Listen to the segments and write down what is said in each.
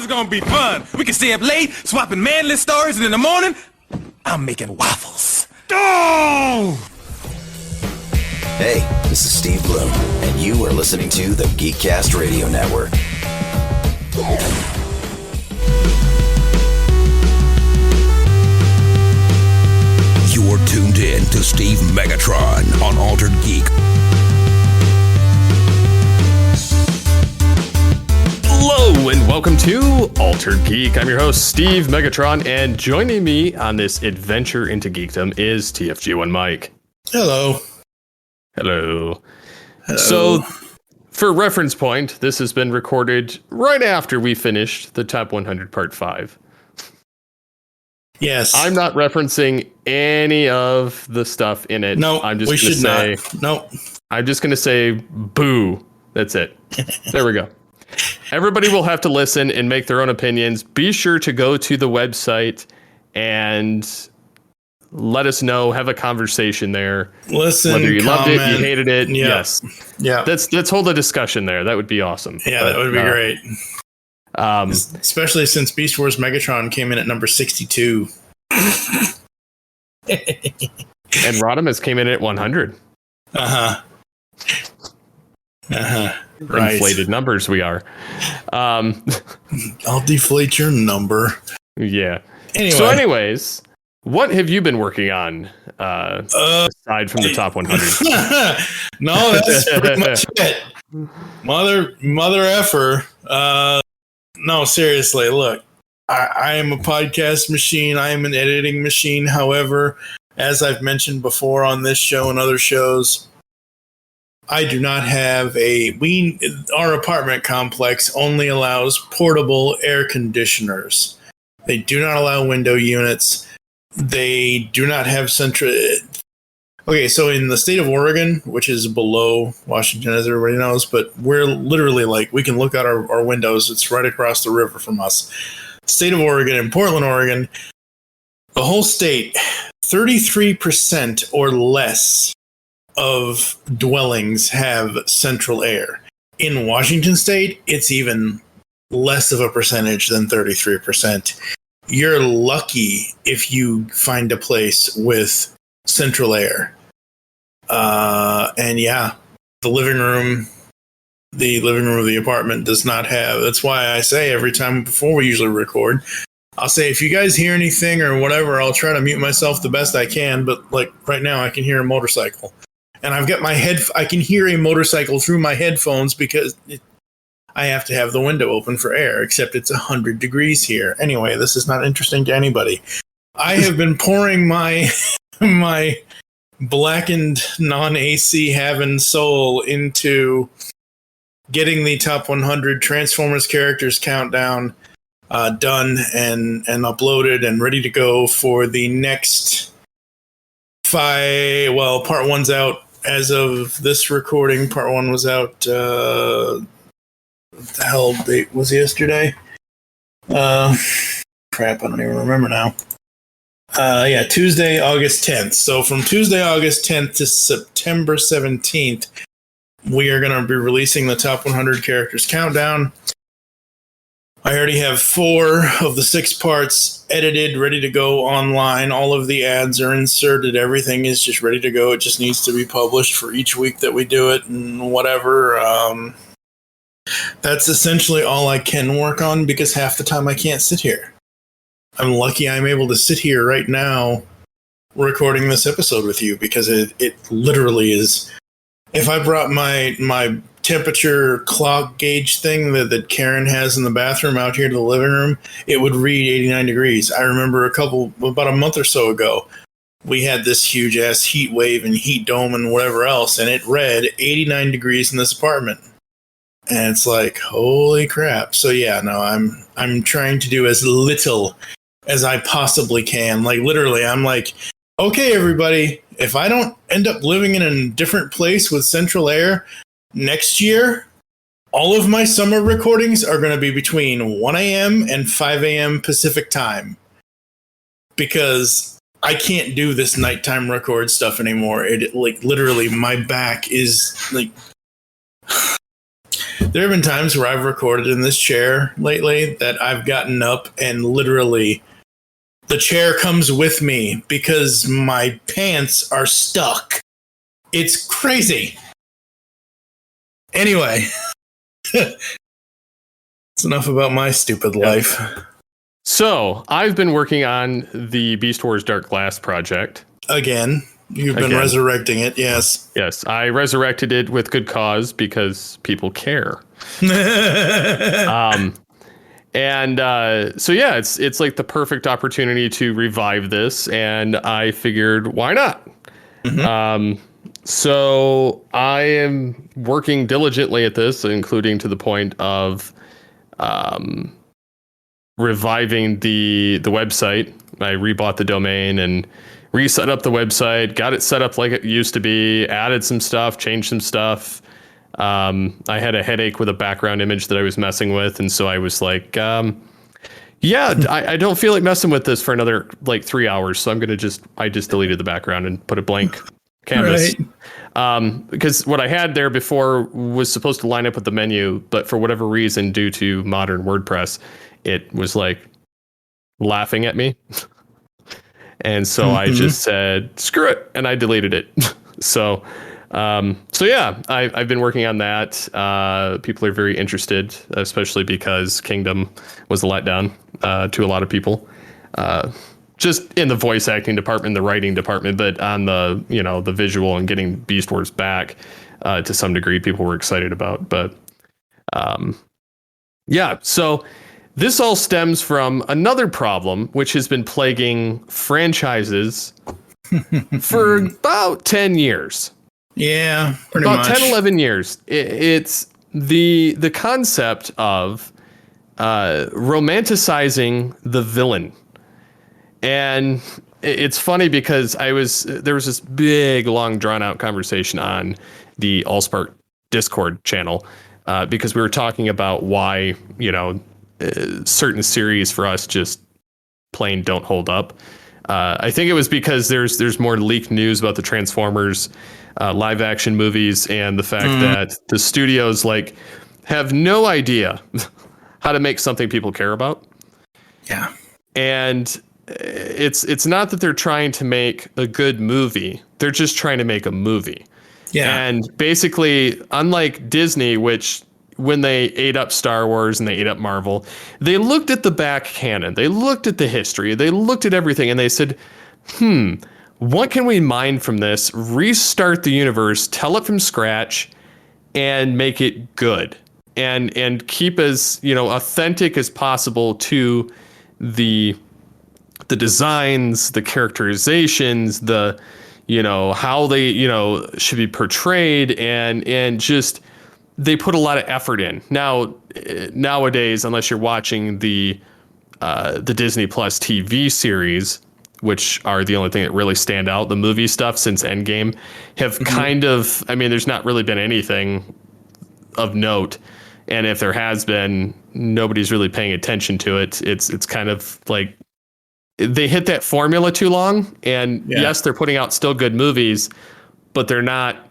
gonna be fun. We can stay up late, swapping manly stories, and in the morning, I'm making waffles. Oh! Hey, this is Steve Bloom, and you are listening to the Geekcast Radio Network. You're tuned in to Steve Megatron on Altered Geek. Hello and welcome to Altered Geek. I'm your host, Steve Megatron, and joining me on this adventure into geekdom is TFG1 Mike. Hello. Hello. So, for reference point, this has been recorded right after we finished the Top 100 Part 5. Yes. I'm not referencing any of the stuff in it. No, I'm just we going to should say, not. Nope. I'm just going to say boo. That's it. There we go. Everybody will have to listen and make their own opinions. Be sure to go to the website and let us know. Have a conversation there. Listen, whether you comment. loved it, you hated it. Yeah. Yes. Yeah. Let's hold a discussion there. That would be awesome. Yeah, that would be great. Um, Especially since Beast Wars Megatron came in at number 62. and Rodimus came in at 100. Right. Inflated numbers we are. I'll deflate your number. Yeah. Anyway. So anyways, what have you been working on aside from the Top 100? No, that's pretty much it. Mother effer. No, seriously, look. I am a podcast machine. I am an editing machine. However, as I've mentioned before on this show and other shows, I do not have our apartment complex only allows portable air conditioners. They do not allow window units. They do not have central. Okay, so in the state of Oregon, which is below Washington, as everybody knows, but we're literally we can look out our windows. It's right across the river from us. State of Oregon, in Portland, Oregon, the whole state, 33% or less of dwellings have central air. In Washington state, it's even less of a percentage than 33%. You're lucky if you find a place with central air. And yeah, the living room of the apartment does not have. That's why I say every time before we usually record, I'll say, if you guys hear anything or whatever, I'll try to mute myself the best I can. But right now I can hear a motorcycle. And I've got I can hear a motorcycle through my headphones because I have to have the window open for air, except it's 100 degrees here. Anyway, this is not interesting to anybody. I have been pouring my blackened non-AC having soul into getting the Top 100 Transformers characters countdown done and uploaded and ready to go for the next 5. Well, part 1's out as of this recording. Part 1 was out, what the hell date was yesterday? Crap, I don't even remember now. Tuesday, August 10th. So from Tuesday, August 10th to September 17th, we are going to be releasing the Top 100 Characters Countdown. I already have 4 of the 6 parts edited, ready to go online. All of the ads are inserted. Everything is just ready to go. It just needs to be published for each week that we do it and whatever. That's essentially all I can work on because half the time I can't sit here. I'm lucky I'm able to sit here right now recording this episode with you because it literally is. If I brought my temperature clock gauge thing that Karen has in the bathroom out here to the living room, it would read 89 degrees. I remember about a month or so ago, we had this huge ass heat wave and heat dome and whatever else, and it read 89 degrees in this apartment. And it's like, holy crap. So yeah, no, I'm trying to do as little as I possibly can. Literally, I'm like, okay, everybody, if I don't end up living in a different place with central air next year, all of my summer recordings are going to be between 1 a.m. and 5 a.m. Pacific time. Because I can't do this nighttime record stuff anymore. Literally, my back is There have been times where I've recorded in this chair lately that I've gotten up and literally the chair comes with me because my pants are stuck. It's crazy. Anyway, it's enough about my stupid life. So I've been working on the Beast Wars Dark Glass project. Again, you've been resurrecting it, yes. Yes, I resurrected it with good cause because people care. So yeah, it's like the perfect opportunity to revive this, and I figured, why not? So I am working diligently at this, including to the point of reviving the website. I rebought the domain and reset up the website, got it set up like it used to be, added some stuff, changed some stuff. I had a headache with a background image that I was messing with, and so I was like, I don't feel like messing with this for another like 3 hours, so I just deleted the background and put a blank canvas. Right. Because what I had there before was supposed to line up with the menu, but for whatever reason, due to modern WordPress, it was like laughing at me. And so I just said, screw it, and I deleted it. So yeah, I've been working on that. People are very interested, especially because Kingdom was a letdown to a lot of people. Just in the voice acting department, the writing department, but on the, the visual and getting Beast Wars back to some degree, people were excited about. But so this all stems from another problem, which has been plaguing franchises for about 10 years. Yeah, pretty about much. 10, 11 years. It's the concept of romanticizing the villain. And it's funny because there was this big, long, drawn out conversation on the Allspark Discord channel because we were talking about why, certain series for us just plain don't hold up. I think it was because there's more leaked news about the Transformers live action movies and the fact that the studios have no idea how to make something people care about. Yeah. And it's not that they're trying to make a good movie. They're just trying to make a movie. Yeah. And basically, unlike Disney, which when they ate up Star Wars and they ate up Marvel, they looked at the back canon. They looked at the history. They looked at everything and they said, what can we mine from this? Restart the universe, tell it from scratch, and make it good. And keep as, authentic as possible to the designs, the characterizations, the, how they, should be portrayed, and just they put a lot of effort in. Now, nowadays, unless you're watching the Disney Plus TV series, which are the only thing that really stand out, the movie stuff since Endgame have kind of, there's not really been anything of note. And if there has been, nobody's really paying attention to it. It's kind of like they hit that formula too long. And yes, they're putting out still good movies, but they're not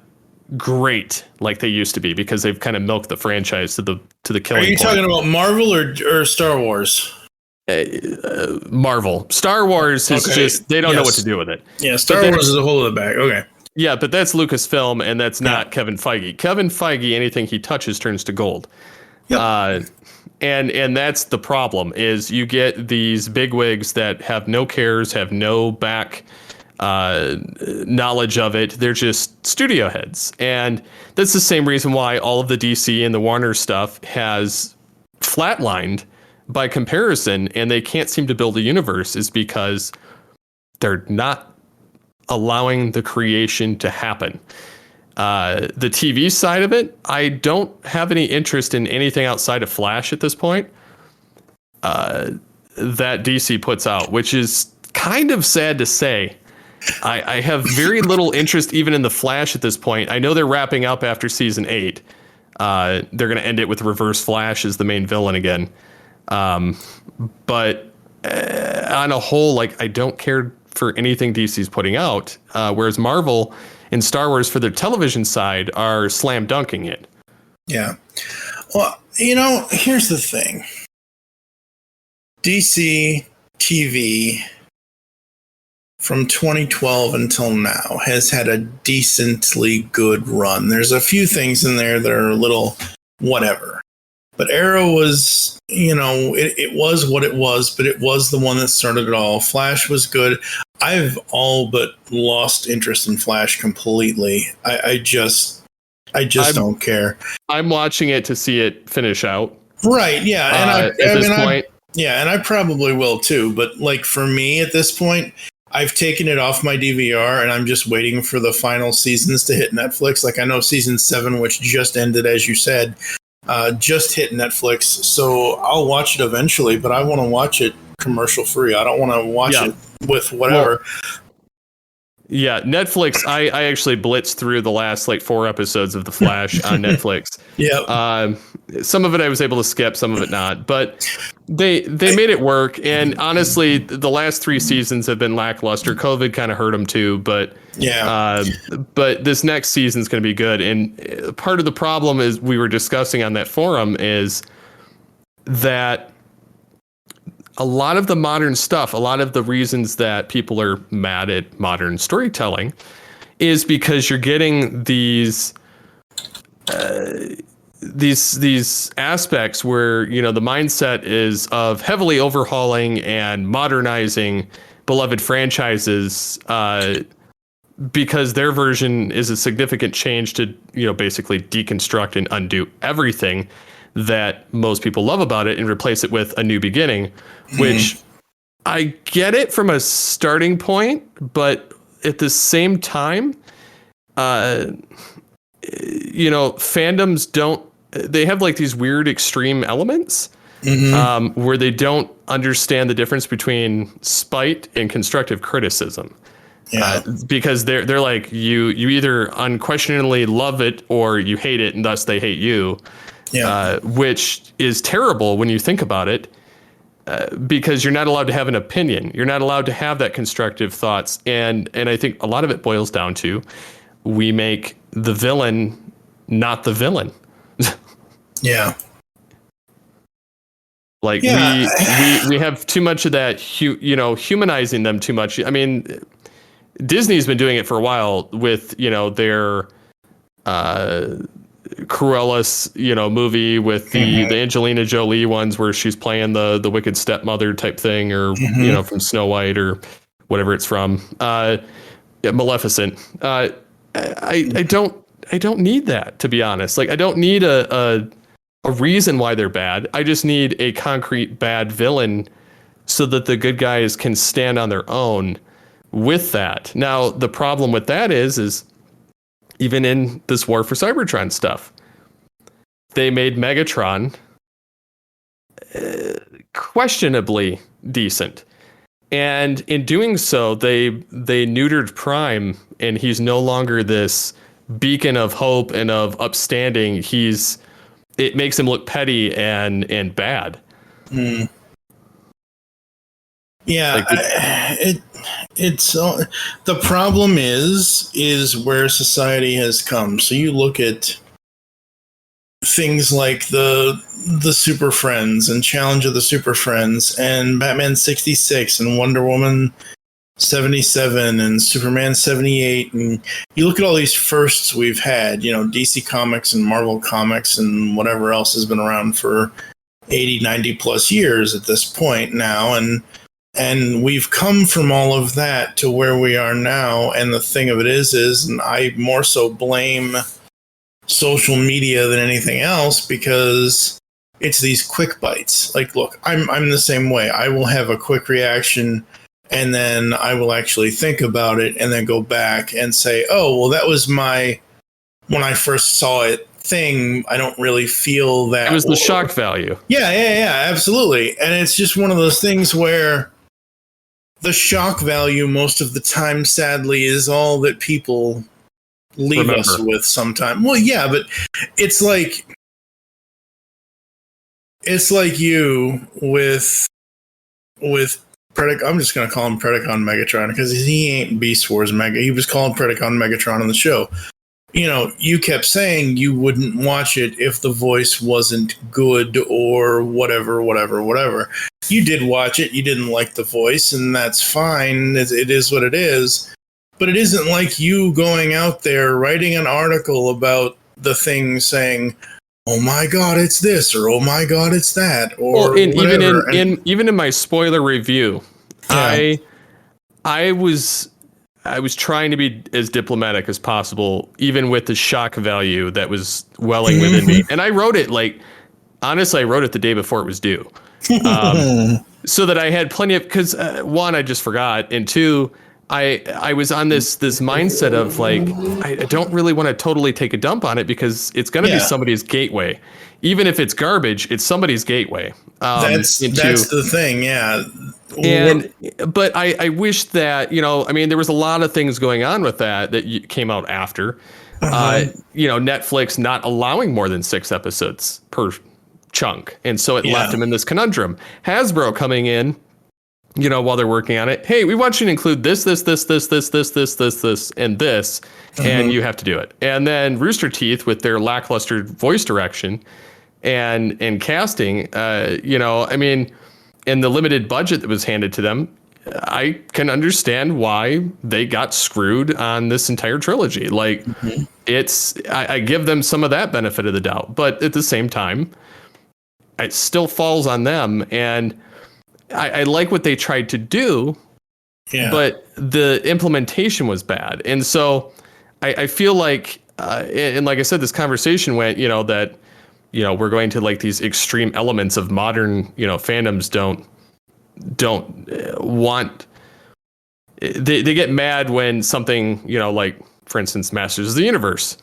great like they used to be because they've kind of milked the franchise to the killing point. Are you talking about Marvel or Star Wars? Marvel. Star Wars is just, they don't know what to do with it. Yeah, Star Wars is a whole other bag. Okay. Yeah, but that's Lucasfilm, and that's not Kevin Feige. Kevin Feige, anything he touches turns to gold. Yep. And that's the problem, is you get these bigwigs that have no cares, have no back knowledge of it. They're just studio heads. And that's the same reason why all of the DC and the Warner stuff has flatlined by comparison, and they can't seem to build a universe, is because they're not allowing the creation to happen. The TV side of it, I don't have any interest in anything outside of Flash at this point that DC puts out, which is kind of sad to say. I have very little interest even in the Flash at this point. I know they're wrapping up after season 8. They're going to end it with Reverse Flash as the main villain again. But on a whole, I don't care for anything DC's putting out, whereas Marvel and Star Wars for their television side are slam dunking it. Yeah. Well, here's the thing. DC TV from 2012 until now has had a decently good run. There's a few things in there that are a little whatever. But Arrow was, it was what it was, but it was the one that started it all. Flash was good. I've all but lost interest in Flash completely. I just don't care. I'm watching it to see it finish out. Right, yeah. And at this point. And I probably will too. But like for me at this point, I've taken it off my DVR and I'm just waiting for the final seasons to hit Netflix. Like I know season 7, which just ended, as you said, just hit Netflix. So I'll watch it eventually, but I want to watch it commercial free. I don't want to watch it with whatever. Yeah, Netflix. I actually blitzed through the last 4 episodes of The Flash on Netflix. Yeah. Some of it I was able to skip, some of it not. But they made it work. And honestly, the last 3 seasons have been lackluster. COVID kind of hurt them too. But but this next season's going to be good. And part of the problem is we were discussing on that forum is that a lot of the modern stuff, a lot of the reasons that people are mad at modern storytelling is because you're getting these aspects where, the mindset is of heavily overhauling and modernizing beloved franchises because their version is a significant change to, basically deconstruct and undo everything that most people love about it and replace it with a new beginning, which I get it from a starting point, but at the same time, fandoms they have these weird extreme elements where they don't understand the difference between spite and constructive criticism. Yeah. Because they're like, you either unquestionably love it or you hate it and thus they hate you. Yeah. Which is terrible when you think about it, because you're not allowed to have an opinion. You're not allowed to have that constructive thoughts. And I think a lot of it boils down to we make the villain not the villain. Yeah. We have too much of that, humanizing them too much. I mean, Disney's been doing it for a while with, their Cruella, movie with the Angelina Jolie ones where she's playing the wicked stepmother type thing, or from Snow White or whatever it's from. Maleficent. I don't need that, to be honest. I don't need a reason why they're bad. I just need a concrete bad villain so that the good guys can stand on their own with that. Now, the problem with that is even in this War for Cybertron stuff, they made Megatron questionably decent. And in doing so, they neutered Prime, and he's no longer this beacon of hope and of upstanding. It makes him look petty and bad. Mm. Yeah, it's the problem is where society has come. So you look at things like the Super Friends and Challenge of the Super Friends and Batman 66 and Wonder Woman 77 and Superman 78, and you look at all these firsts we've had, DC Comics and Marvel Comics and whatever else has been around for 80, 90 plus years at this point now, and we've come from all of that to where we are now. And the thing of it is, and I more so blame social media than anything else, because it's these quick bites. Look, I'm the same way. I will have a quick reaction, and then I will actually think about it and then go back and say, oh, well, that was when I first saw it thing. I don't really feel that. It was the shock value. Yeah, absolutely. And it's just one of those things where the shock value most of the time, sadly, is all that people leave us with sometime. Well, yeah, but it's like you with I'm just going to call him Predacon Megatron, because he ain't Beast Wars Mega. He was called Predacon Megatron on the show. you kept saying you wouldn't watch it if the voice wasn't good or whatever. You did watch it. You didn't like the voice, and that's fine. It is what it is. But it isn't like you going out there writing an article about the thing saying, "Oh my God, it's this," or "Oh my God, it's that," or whatever. Even in my spoiler review, Yeah. I was trying to be as diplomatic as possible, even with the shock value that was welling within me. And I wrote it honestly, I wrote it the day before it was due, so that I had plenty of, because one, I just forgot, and two, I was on this mindset of like, I don't really want to totally take a dump on it because it's going to be somebody's gateway. Even if it's garbage, it's somebody's gateway. That's the thing, yeah. But I wish that, there was a lot of things going on with that came out after. Netflix not allowing more than 6 episodes per chunk. And so it left them in this conundrum. Hasbro coming in, while they're working on it. Hey, we want you to include this, and this, and you have to do it. And then Rooster Teeth with their lackluster voice direction and casting, in the limited budget that was handed to them, I can understand why they got screwed on this entire trilogy. Like, I give them some of that benefit of the doubt, but at the same time, it still falls on them. And I like what they tried to do, but the implementation was bad. And so I feel like, and like I said, this conversation went, that, we're going to like these extreme elements of modern, fandoms don't want, they get mad when something, like, for instance, Masters of the Universe,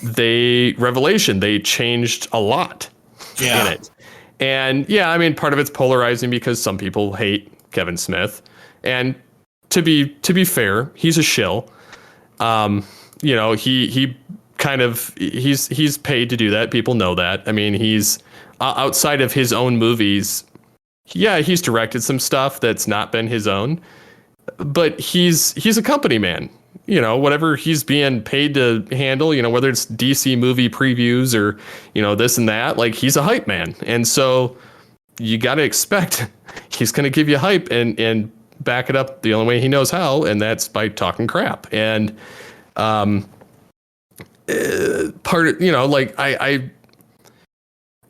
they changed a lot in it. And part of it's polarizing because some people hate Kevin Smith, and to be fair, he's a shill. He kind of, he's paid to do that. People know that. I mean, he's outside of his own movies. Yeah, he's directed some stuff that's not been his own, but he's a company man. Whatever he's being paid to handle, whether it's DC movie previews or, this and that, like, he's a hype man. And so you got to expect he's going to give you hype and back it up the only way he knows how. And that's by talking crap. And part of,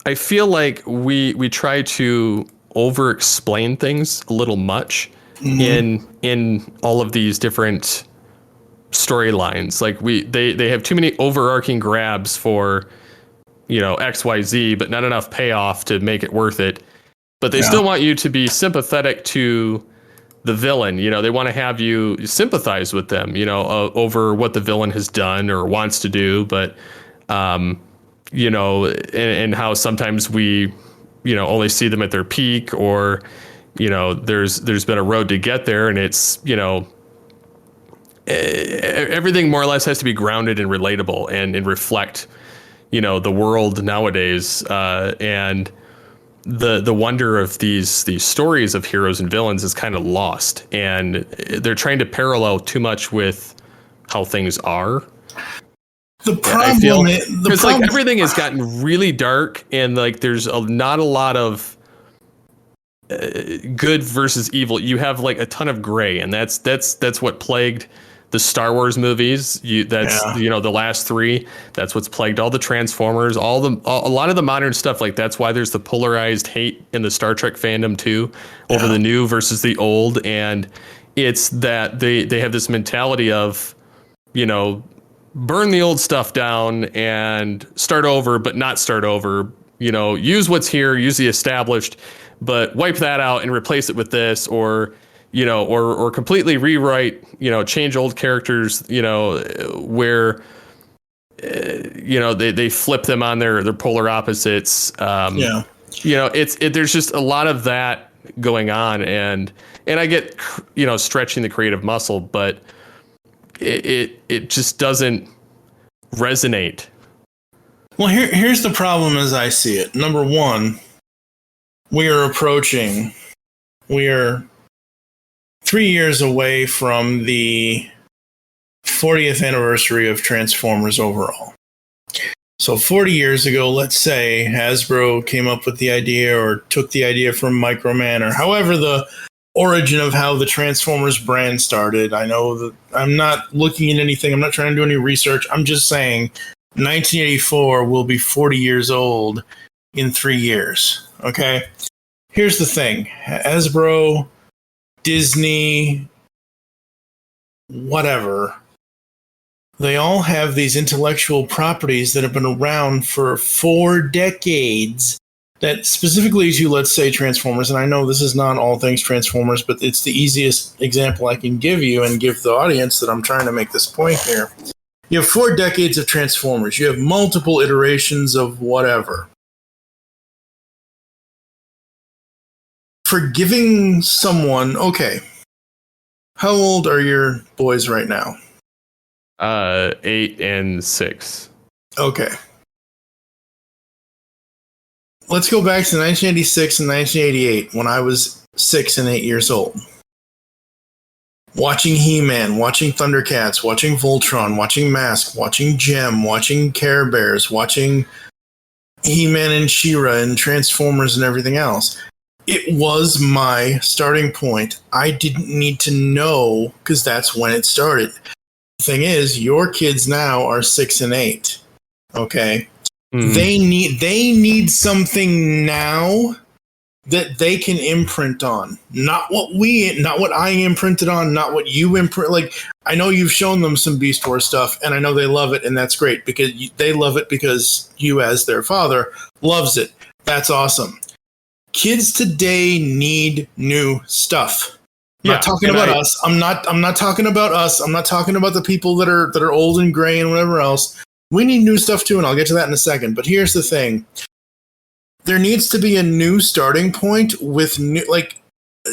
I feel like we try to over explain things a little much in all of these different storylines. Like they have too many overarching grabs for XYZ, but not enough payoff to make it worth it. But they still want you to be sympathetic to the villain. They want to have you sympathize with them, over what the villain has done or wants to do. But and how sometimes we only see them at their peak, or there's been a road to get there, and it's everything more or less has to be grounded and relatable and reflect, the world nowadays, and the wonder of these stories of heroes and villains is kind of lost, and they're trying to parallel too much with how things are. The problem is like everything has gotten really dark, and like there's not a lot of good versus evil. You have like a ton of gray, and that's what plagued the Star Wars movies. The last 3. That's what's plagued all the Transformers, a lot of the modern stuff. Like, that's why there's the polarized hate in the Star Trek fandom too, over the new versus the old. And it's that they have this mentality of, burn the old stuff down and start over, but not start over. Use what's here, use the established, but wipe that out and replace it with this, or or completely rewrite, change old characters, where, they flip them on their polar opposites. There's just a lot of that going on, and I get, stretching the creative muscle, but it just doesn't resonate. Well, here's the problem as I see it. Number one, we are 3 years away from the 40th anniversary of Transformers overall. So 40 years ago, let's say Hasbro came up with the idea or took the idea from Microman or however the origin of how the Transformers brand started. I know that I'm not looking at anything. I'm not trying to do any research. I'm just saying 1984 will be 40 years old in 3 years. Okay. Here's the thing. Hasbro, Disney, whatever. They all have these intellectual properties that have been around for 4 decades that specifically to, let's say, Transformers. And I know this is not all things Transformers, but it's the easiest example I can give you and give the audience that I'm trying to make this point here. You have 4 decades of Transformers. You have multiple iterations of whatever. Forgiving someone, okay. How old are your boys right now? 8 and 6. Okay. Let's go back to 1986 and 1988 when I was 6 and 8 years old. Watching He-Man, watching Thundercats, watching Voltron, watching Mask, watching Gem, watching Care Bears, watching He-Man and She-Ra and Transformers and everything else. It was my starting point. I didn't need to know because that's when it started. The thing is, your kids now are 6 and 8. Okay? Mm-hmm. They need something now that they can imprint on. Not what I imprinted on, not what you imprint. Like, I know you've shown them some Beast Wars stuff, and I know they love it, and that's great because they love it because you, as their father, loves it. That's awesome. Kids today need new stuff. I'm not talking about us. I'm not talking about us. I'm not talking about the people that are old and gray and whatever else. We need new stuff too, and I'll get to that in a second. But here's the thing. There needs to be a new starting point with new, like,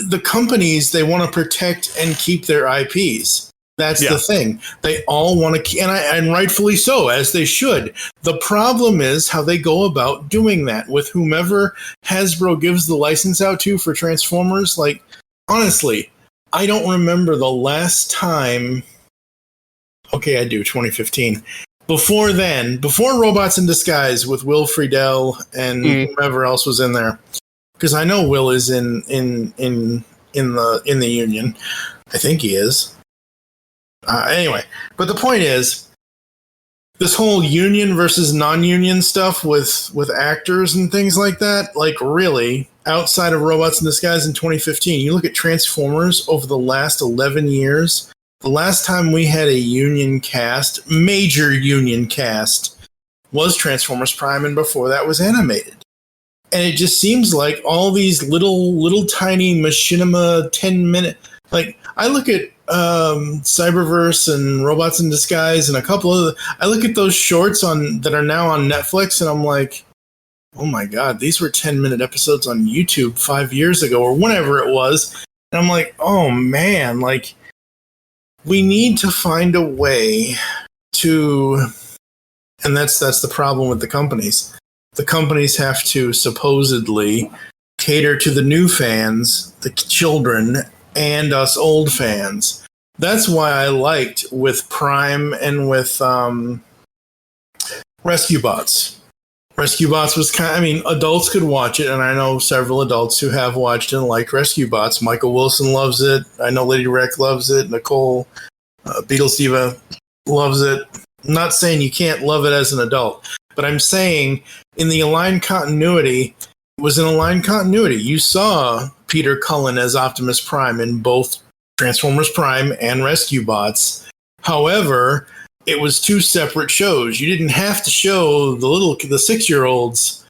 the companies, they want to protect and keep their IPs. That's the thing. They all want to, and rightfully so, as they should. The problem is how they go about doing that with whomever Hasbro gives the license out to for Transformers. Like, honestly, I don't remember the last time. Okay, I do, 2015. Before then, before Robots in Disguise with Will Friedle and whoever else was in there, because I know Will is in the Union. I think he is. Anyway, but the point is, this whole union versus non-union stuff with actors and things like that, like, really, outside of Robots in Disguise in 2015, you look at Transformers over the last 11 years, the last time we had a union cast, major union cast, was Transformers Prime, and before that was animated. And it just seems like all these little tiny machinima 10-minute, like, I look at Cyberverse and Robots in Disguise and a couple of I look at those shorts that are now on Netflix, and I'm like, oh my god, these were 10-minute episodes on YouTube 5 years ago or whenever it was. And I'm like, oh man, like, we need to find a way to, and that's the problem with the companies. The companies have to supposedly cater to the new fans, the children, and us old fans. That's why I liked with Prime and with Rescue Bots. Rescue Bots was adults could watch it, and I know several adults who have watched and liked Rescue Bots. Michael Wilson loves it. I know Lady Rec loves it. Nicole Beatles Diva loves it. I'm not saying you can't love it as an adult, but I'm saying in the aligned continuity, it was in aligned continuity. You saw Peter Cullen as Optimus Prime in both Transformers Prime and Rescue Bots. However, it was 2 separate shows. You didn't have to show the 6-year-olds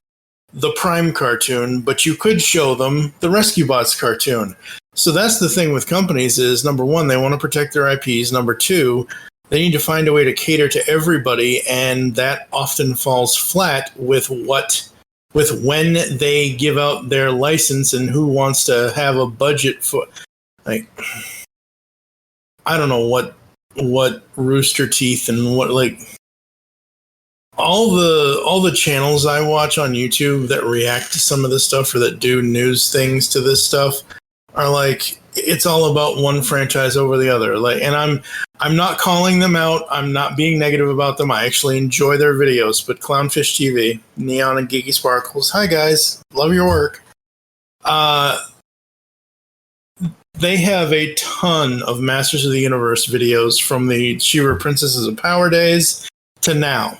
the Prime cartoon, but you could show them the Rescue Bots cartoon. So that's the thing with companies is, number one, they want to protect their IPs. Number two, they need to find a way to cater to everybody, and that often falls flat with when they give out their license and who wants to have a budget for, like, I don't know what Rooster Teeth and what, like, all the channels I watch on YouTube that react to some of this stuff or that do news things to this stuff are like, it's all about one franchise over the other. Like, and I'm not calling them out. I'm not being negative about them. I actually enjoy their videos. But Clownfish TV, Neon and Geeky Sparkles, hi guys, love your work. They have a ton of Masters of the Universe videos from the She-Ra Princesses of Power days to now.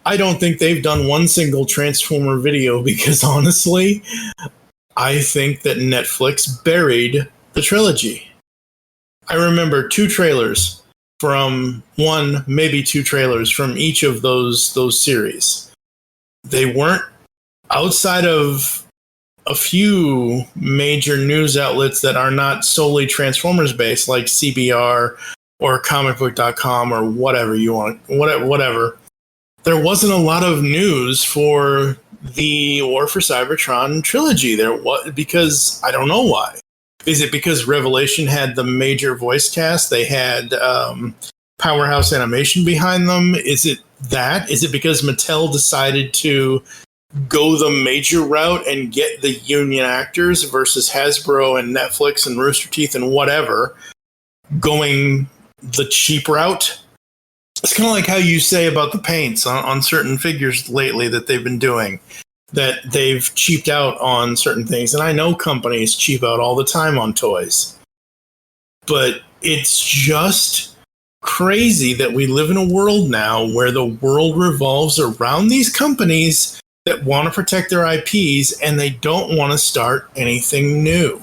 I don't think they've done one single Transformer video because honestly, I think that Netflix buried the trilogy. I remember two trailers from one, maybe two trailers from each of those series. They weren't outside of a few major news outlets that are not solely Transformers based, like CBR or comicbook.com or whatever you want, whatever. There wasn't a lot of news for the War for Cybertron trilogy. There was, because I don't know why. Is it because Revelation had the major voice cast? They had Powerhouse Animation behind them. Is it that? Is it because Mattel decided to go the major route and get the union actors versus Hasbro and Netflix and Rooster Teeth and whatever going the cheap route? It's kind of like how you say about the paints on certain figures lately that they've been doing, that they've cheaped out on certain things. And I know companies cheap out all the time on toys. But it's just crazy that we live in a world now where the world revolves around these companies that want to protect their IPs and they don't want to start anything new.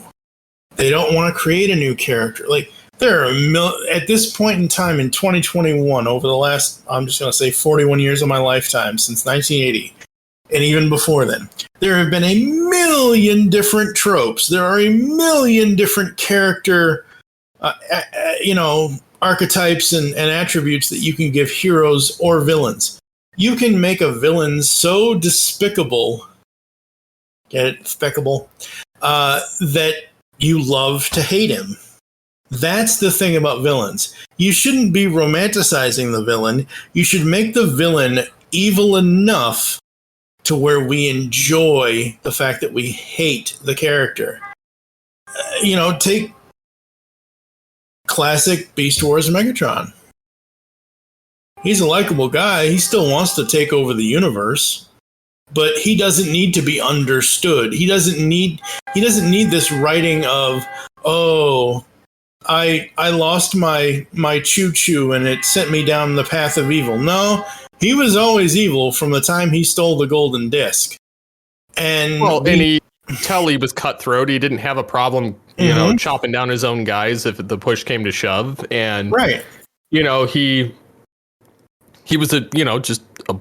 They don't want to create a new character. Like, there are at this point in time in 2021, over the last, I'm just going to say 41 years of my lifetime, since 1980, and even before then, there have been a million different tropes. There are a million different character, archetypes and attributes that you can give heroes or villains. You can make a villain so despicable, get it, despicable, that you love to hate him. That's the thing about villains. You shouldn't be romanticizing the villain. You should make the villain evil enough to where we enjoy the fact that we hate the character. Take classic Beast Wars Megatron. He's a likable guy. He still wants to take over the universe, but he doesn't need to be understood. He doesn't need this writing of, oh, I lost my choo-choo and it sent me down the path of evil. No, he was always evil from the time he stole the golden disc. And he was cutthroat. He didn't have a problem, chopping down his own guys if the push came to shove. And right, he was just a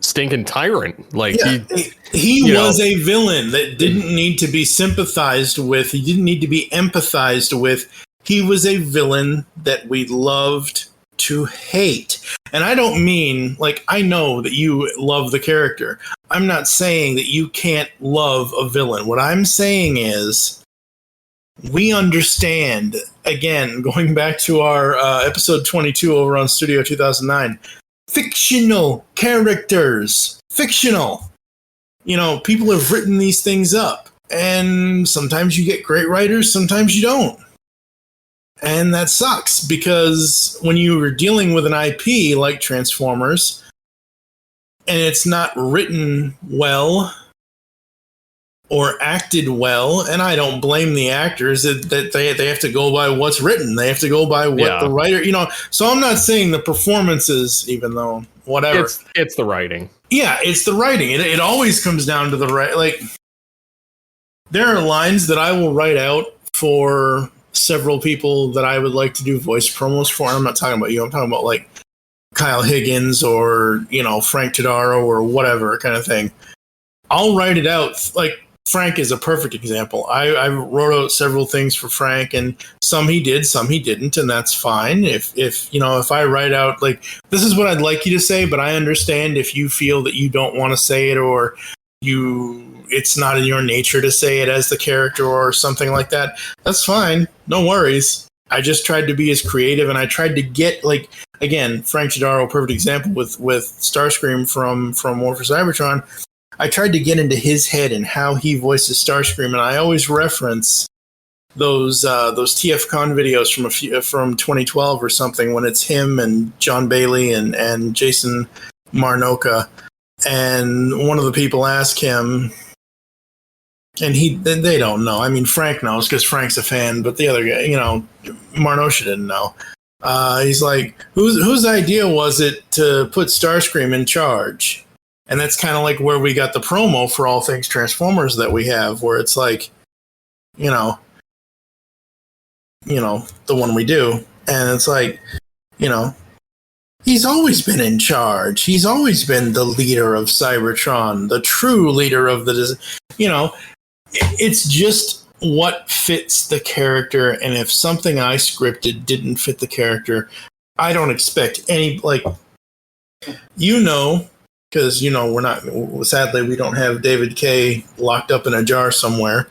stinking tyrant. Like, yeah, he was a villain that didn't need to be sympathized with. He didn't need to be empathized with. He was a villain that we loved to hate. And I don't mean, like, I know that you love the character. I'm not saying that you can't love a villain. What I'm saying is, we understand, again, going back to our episode 22 over on Studio 2009, fictional characters. Fictional. People have written these things up. And sometimes you get great writers, sometimes you don't. And that sucks, because when you are dealing with an IP like Transformers, and it's not written well or acted well, and I don't blame the actors that they have to go by what's written. They have to go by what the writer, So I'm not saying the performances, even though whatever. It's the writing. Yeah, it's the writing. It always comes down to the right. Like, there are lines that I will write out for several people that I would like to do voice promos for. And I'm not talking about you. I'm talking about like Kyle Higgins or, Frank Todaro or whatever kind of thing. I'll write it out. Like, Frank is a perfect example. I wrote out several things for Frank, and some he did, some he didn't, and that's fine. If I write out, like, this is what I'd like you to say, but I understand if you feel that you don't want to say it, or it's not in your nature to say it as the character or something like that, that's fine. No worries. I just tried to be as creative, and I tried to get, like, again, Frank Todaro, perfect example with Starscream from War for Cybertron. I tried to get into his head and how he voices Starscream, and I always reference those TFCon videos from 2012 or something, when it's him and John Bailey and Jason Marnoka, and one of the people ask him, and they don't know. I mean, Frank knows because Frank's a fan, but the other guy, Marnosha didn't know. He's like, whose idea was it to put Starscream in charge? And that's kind of like where we got the promo for All Things Transformers that we have, where it's like, the one we do. And it's like, he's always been in charge. He's always been the leader of Cybertron, the true leader of it's just what fits the character. And if something I scripted didn't fit the character, I don't expect any, because, we're not, sadly, we don't have David K locked up in a jar somewhere.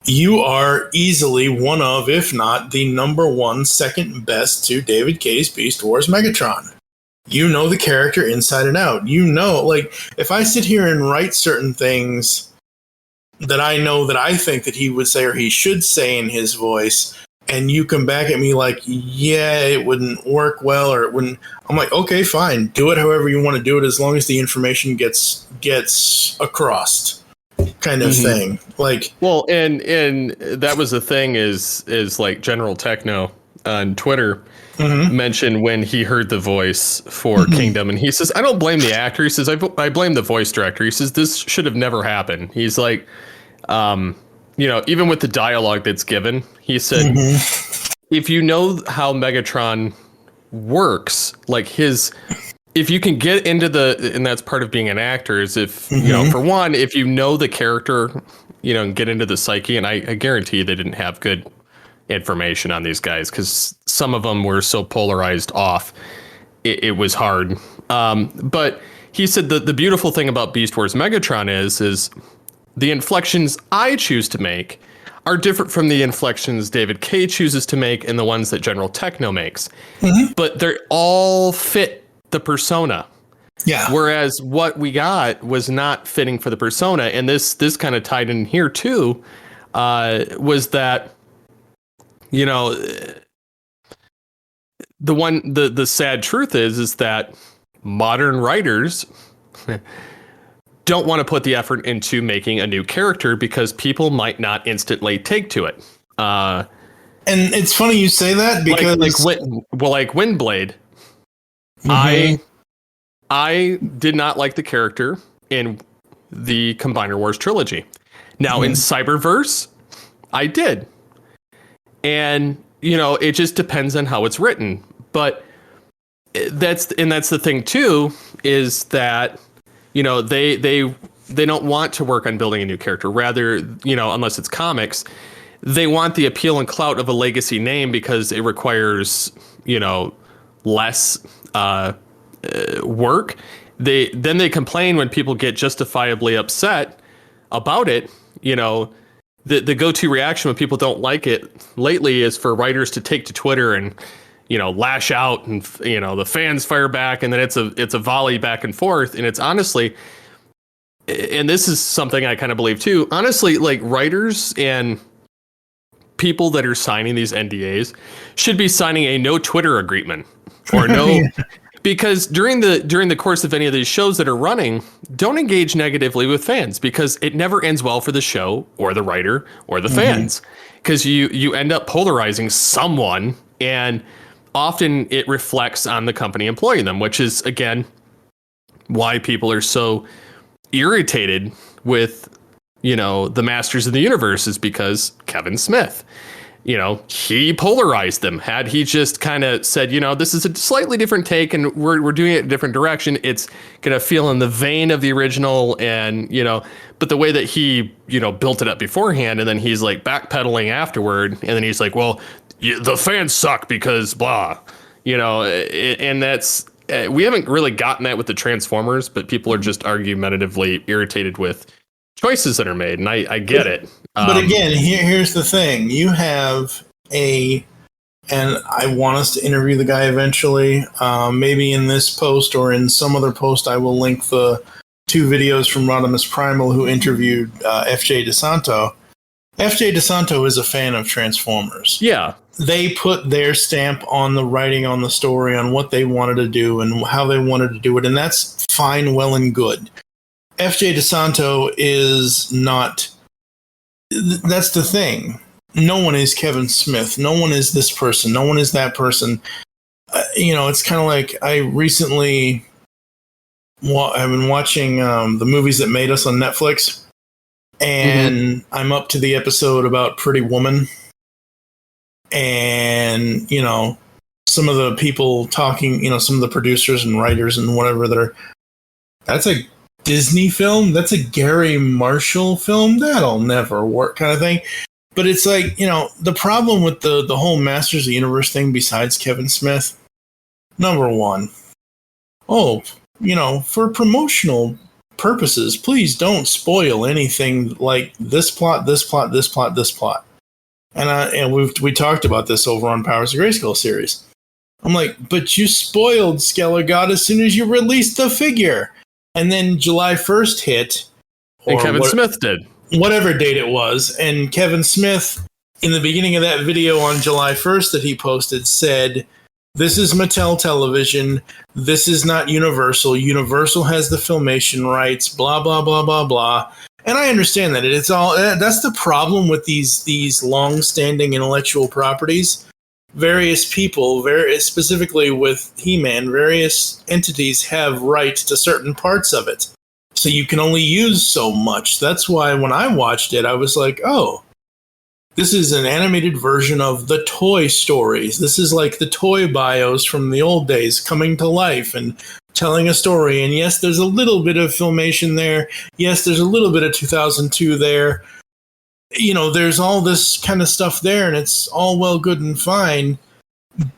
You are easily one of, if not the number one, second best to David K's Beast Wars Megatron. You know the character inside and out. If I sit here and write certain things that I know that I think that he would say or he should say in his voice, and you come back at me like, yeah, it wouldn't work well, or it wouldn't, I'm like, okay, fine. Do it however you want to do it, as long as the information gets across. Kind of thing. And that was the thing is like General Techno on Twitter mentioned when he heard the voice for Kingdom, and he says, I don't blame the actor. He says, I blame the voice director. He says, this should have never happened. He's like, even with the dialogue that's given, he said, if you know how Megatron works, if you can get into and that's part of being an actor, is if, for one, if you know the character, and get into the psyche, and I guarantee they didn't have good information on these guys because some of them were so polarized off, it was hard. But he said the beautiful thing about Beast Wars Megatron is the inflections I choose to make are different from the inflections David K chooses to make and the ones that General Techno makes. But they all fit the persona. Yeah. Whereas what we got was not fitting for the persona. And this kind of tied in here too, was that, the sad truth is that modern writers don't want to put the effort into making a new character because people might not instantly take to it. And it's funny you say that because like Windblade, I did not like the character in the Combiner Wars trilogy. Now in Cyberverse, I did. And, it just depends on how it's written. But that's the thing too, is that, they don't want to work on building a new character. Rather, unless it's comics, they want the appeal and clout of a legacy name because it requires, less work. They complain when people get justifiably upset about it. The go-to reaction when people don't like it lately is for writers to take to Twitter and lash out, and the fans fire back, and then it's a volley back and forth. And it's honestly, and this is something I kind of believe too, honestly, like writers and people that are signing these NDAs should be signing a no Twitter agreement or no. Because during the course of any of these shows that are running, don't engage negatively with fans, because it never ends well for the show or the writer or the fans, because you end up polarizing someone, and often it reflects on the company employing them, which is, again, why people are so irritated with, the Masters of the Universe, is because Kevin Smith, he polarized them. Had he just kind of said, this is a slightly different take and we're doing it in a different direction, it's going to feel in the vein of the original. And, but the way that he, built it up beforehand, and then he's like backpedaling afterward. And then he's like, well, the fans suck because blah, and that's, we haven't really gotten that with the Transformers, but people are just argumentatively irritated with choices that are made, and I get it. But again, here's the thing. You have and I want us to interview the guy eventually, maybe in this post or in some other post. I will link the 2 videos from Rodimus Primal who interviewed FJ DeSanto. FJ DeSanto is a fan of Transformers. Yeah. They put their stamp on the writing, on the story, on what they wanted to do and how they wanted to do it, and that's fine, well, and good. FJ DeSanto is not. That's the thing. No one is Kevin Smith. No one is this person. No one is that person. It's kind of like I recently. I've been watching the movies that made us on Netflix, and I'm up to the episode about Pretty Woman. And, some of the people talking, some of the producers and writers and whatever, that's a Disney film. That's a Gary Marshall film. That'll never work kind of thing. But it's like, the problem with the whole Masters of the Universe thing besides Kevin Smith, number one, for promotional purposes, please don't spoil anything like this plot, this plot, this plot, this plot. And we talked about this over on Powers of Grayskull series. I'm like, but you spoiled Skeller God as soon as you released the figure. And then July 1st hit. And Kevin Smith did. Whatever date it was. And Kevin Smith, in the beginning of that video on July 1st that he posted, said, this is Mattel Television. This is not Universal. Universal has the filmation rights, blah, blah, blah, blah, blah. And I understand that it's all. That's the problem with these long-standing intellectual properties. Various people, very specifically with He-Man, various entities have rights to certain parts of it, so you can only use so much. That's why when I watched it, I was like, "Oh, this is an animated version of the Toy Stories. This is like the toy bios from the old days coming to life and telling a story. And yes, there's a little bit of filmation there. Yes, there's a little bit of 2002 there. There's all this kind of stuff there, and it's all well, good, and fine.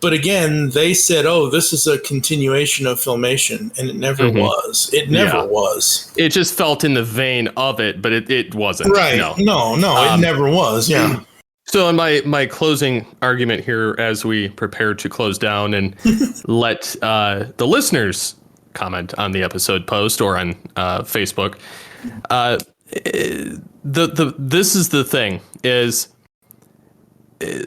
But again, they said, oh, this is a continuation of filmation, and it never was. It never was. It just felt in the vein of it, but it wasn't. Right. No, it never was. Yeah. So in my closing argument here, as we prepare to close down and let the listeners comment on the episode post or on Facebook, this is the thing is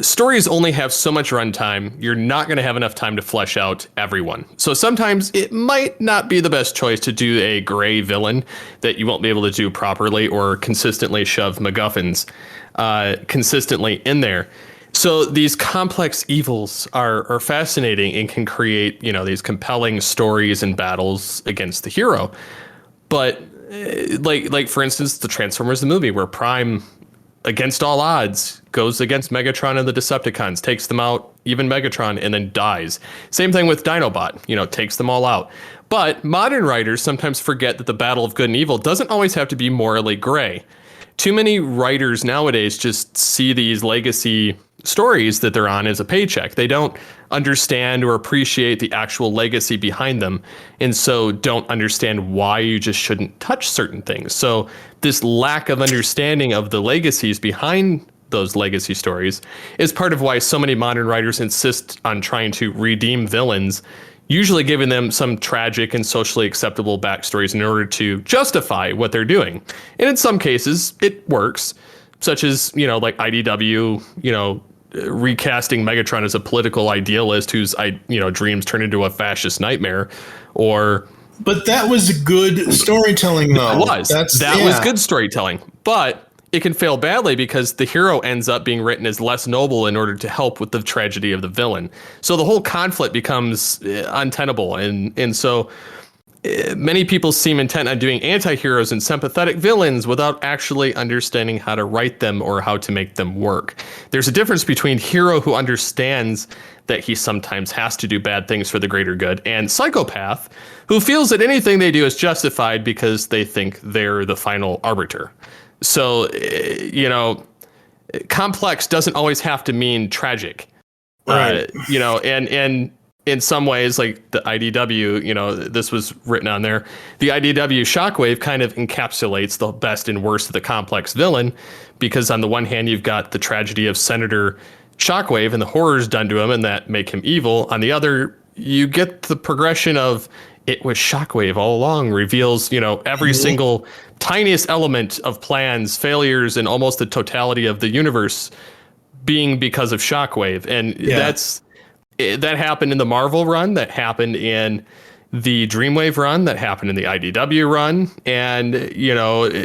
stories only have so much runtime. You're not going to have enough time to flesh out everyone. So sometimes it might not be the best choice to do a gray villain that you won't be able to do properly or consistently shove MacGuffins consistently in there. So these complex evils are fascinating and can create, these compelling stories and battles against the hero. But like for instance, the Transformers the movie, where Prime, against all odds, goes against Megatron and the Decepticons, takes them out, even Megatron, and then dies. Same thing with Dinobot, takes them all out. But modern writers sometimes forget that the battle of good and evil doesn't always have to be morally gray. Too many writers nowadays just see these legacy stories that they're on as a paycheck. They don't understand or appreciate the actual legacy behind them, and so don't understand why you just shouldn't touch certain things. So this lack of understanding of the legacies behind those legacy stories is part of why so many modern writers insist on trying to redeem villains, usually giving them some tragic and socially acceptable backstories in order to justify what they're doing. And in some cases, it works, such as, like IDW, recasting Megatron as a political idealist whose, dreams turn into a fascist nightmare, But that was good storytelling, though. It was. That was good storytelling. But it can fail badly because the hero ends up being written as less noble in order to help with the tragedy of the villain. So the whole conflict becomes untenable. And so many people seem intent on doing anti-heroes and sympathetic villains without actually understanding how to write them or how to make them work. There's a difference between hero who understands that he sometimes has to do bad things for the greater good, and psychopath who feels that anything they do is justified because they think they're the final arbiter. So, complex doesn't always have to mean tragic. Right. And in some ways, like the IDW, this was written on there, the IDW Shockwave kind of encapsulates the best and worst of the complex villain, because on the one hand, you've got the tragedy of Senator Shockwave and the horrors done to him and that make him evil. On the other, you get the progression of it was Shockwave all along, reveals, every single tiniest element of plans, failures, and almost the totality of the universe being because of Shockwave. And that happened in the Marvel run, that happened in the Dreamwave run, that happened in the IDW run, and,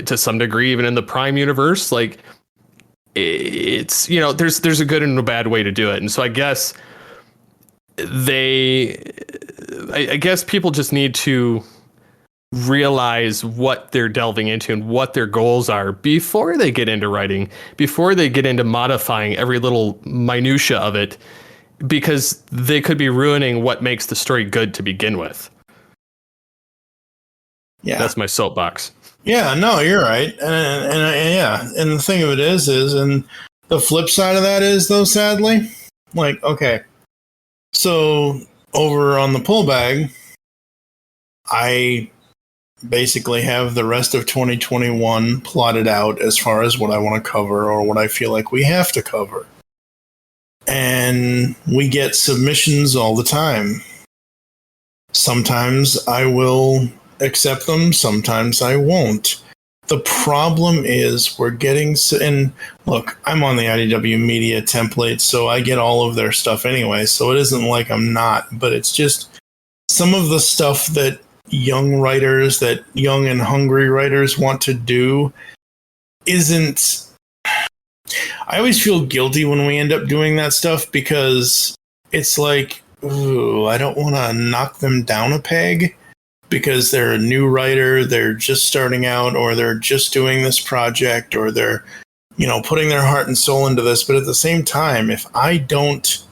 to some degree, even in the Prime universe. Like, it's, there's a good and a bad way to do it. And so I guess I guess people just need to realize what they're delving into and what their goals are before they get into writing, before they get into modifying every little minutia of it, because they could be ruining what makes the story good to begin with. Yeah, that's my soapbox. Yeah, no, you're right, and the thing of it is, and the flip side of that is, though, sadly, like, okay, so over on the pull bag, I basically have the rest of 2021 plotted out as far as what I want to cover or what I feel like we have to cover. And we get submissions all the time. Sometimes I will accept them, sometimes I won't. The problem is we're getting, and look, I'm on the IDW media template, so I get all of their stuff anyway, so it isn't like I'm not, but it's just some of the stuff that young and hungry writers want to do isn't. I always feel guilty when we end up doing that stuff, because it's like, ooh, I don't want to knock them down a peg because they're a new writer, they're just starting out, or they're just doing this project, or they're, putting their heart and soul into this. But at the same time, if I don't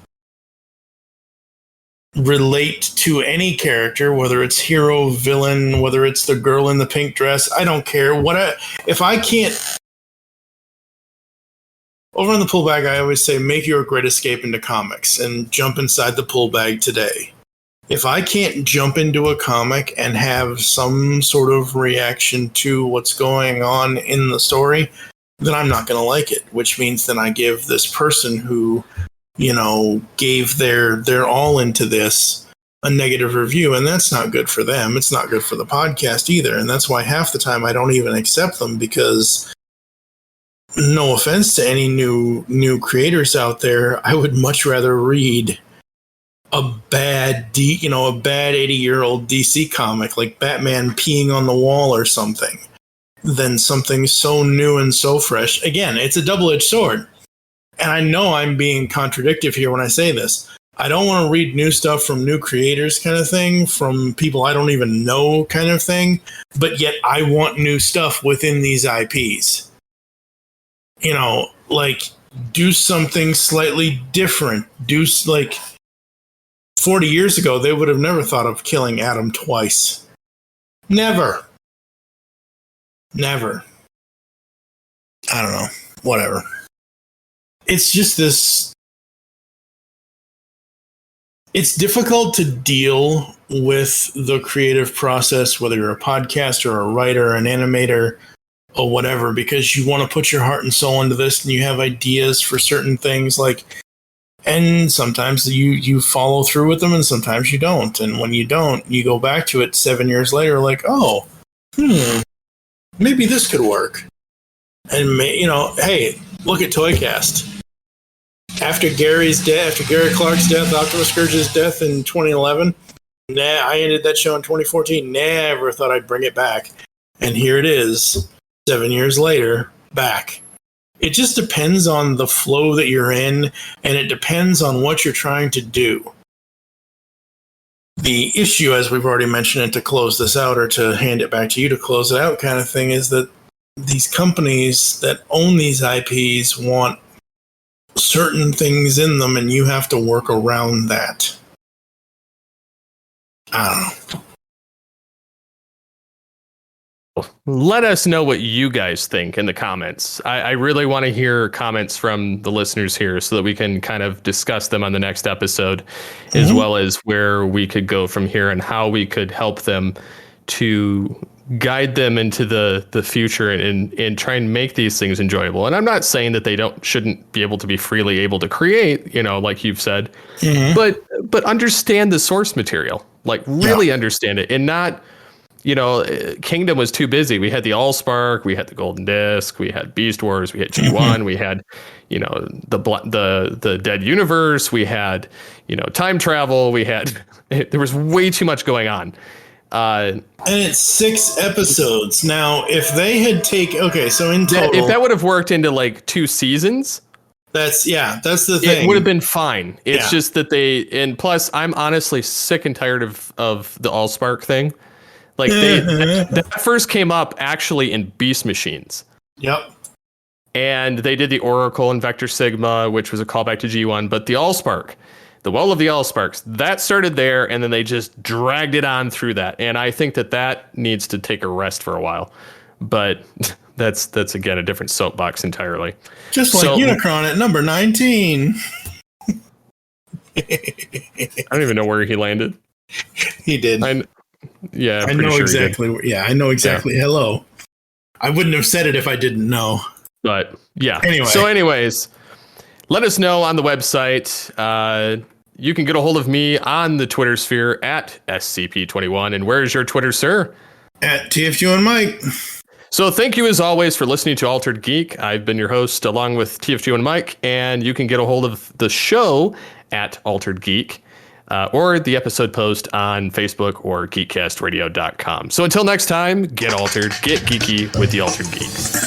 relate to any character, whether it's hero, villain, whether it's the girl in the pink dress, I don't care. If I can't. Over on the pull bag, I always say, make your great escape into comics and jump inside the pull bag today. If I can't jump into a comic and have some sort of reaction to what's going on in the story, then I'm not going to like it, which means then I give this person who, gave their all into this a negative review, and that's not good for them. It's not good for the podcast either. And that's why half the time I don't even accept them, because no offense to any new creators out there, I would much rather read a bad 80-year-old DC comic like Batman peeing on the wall or something than something so new and so fresh. Again, it's a double-edged sword. And I know I'm being contradictory here when I say this. I don't want to read new stuff from new creators kind of thing, from people I don't even know kind of thing, but yet I want new stuff within these IPs. Do something slightly different. 40 years ago, they would have never thought of killing Adam twice. Never. I don't know. Whatever. It's just this. It's difficult to deal with the creative process, whether you're a podcaster, or a writer, an animator, or whatever, because you want to put your heart and soul into this, and you have ideas for certain things, and sometimes you follow through with them, and sometimes you don't. And when you don't, you go back to it 7 years later, maybe this could work. And hey, look at Toycast. After Gary Clark's death, Optimus Scourge's death in 2011, I ended that show in 2014. Never thought I'd bring it back, and here it is, 7 years later, back. It just depends on the flow that you're in, and it depends on what you're trying to do. The issue, as we've already mentioned, and to close this out, or to hand it back to you to close it out kind of thing, is that these companies that own these IPs want certain things in them, and you have to work around that. I don't know. Let us know what you guys think in the comments. I really want to hear comments from the listeners here so that we can kind of discuss them on the next episode, as well as where we could go from here and how we could help them to guide them into the future and try and make these things enjoyable. And I'm not saying that they shouldn't be able to be freely able to create, like you've said, but understand the source material. like really understand it, and not, Kingdom was too busy. We had the Allspark, we had the Golden Disc, we had Beast Wars, we had G1, we had, the Dead Universe, we had, time travel, we had, there was way too much going on. And it's 6 episodes. Now, if they had so in total, if that would have worked into like 2 seasons, that's the thing. It would have been fine. It's just that and plus, I'm honestly sick and tired of the Allspark thing. Like that first came up actually in Beast Machines. Yep. And they did the Oracle and Vector Sigma, which was a callback to G1, but the Allspark, the Well of the Allsparks, that started there, and then they just dragged it on through that. And I think that needs to take a rest for a while. But that's again a different soapbox entirely. Just like Unicron at number 19. I don't even know where he landed. He did. I know sure exactly. I know exactly. Yeah. Hello. I wouldn't have said it if I didn't know. But yeah. Anyway. So anyways, let us know on the website. You can get a hold of me on the Twitter sphere at SCP21. And where's your Twitter, sir? At TFG and Mike. So thank you as always for listening to Altered Geek. I've been your host along with TFG and Mike, and you can get a hold of the show at Altered Geek or the episode post on Facebook or geekcastradio.com. So until next time, get altered, get geeky with the Altered Geeks.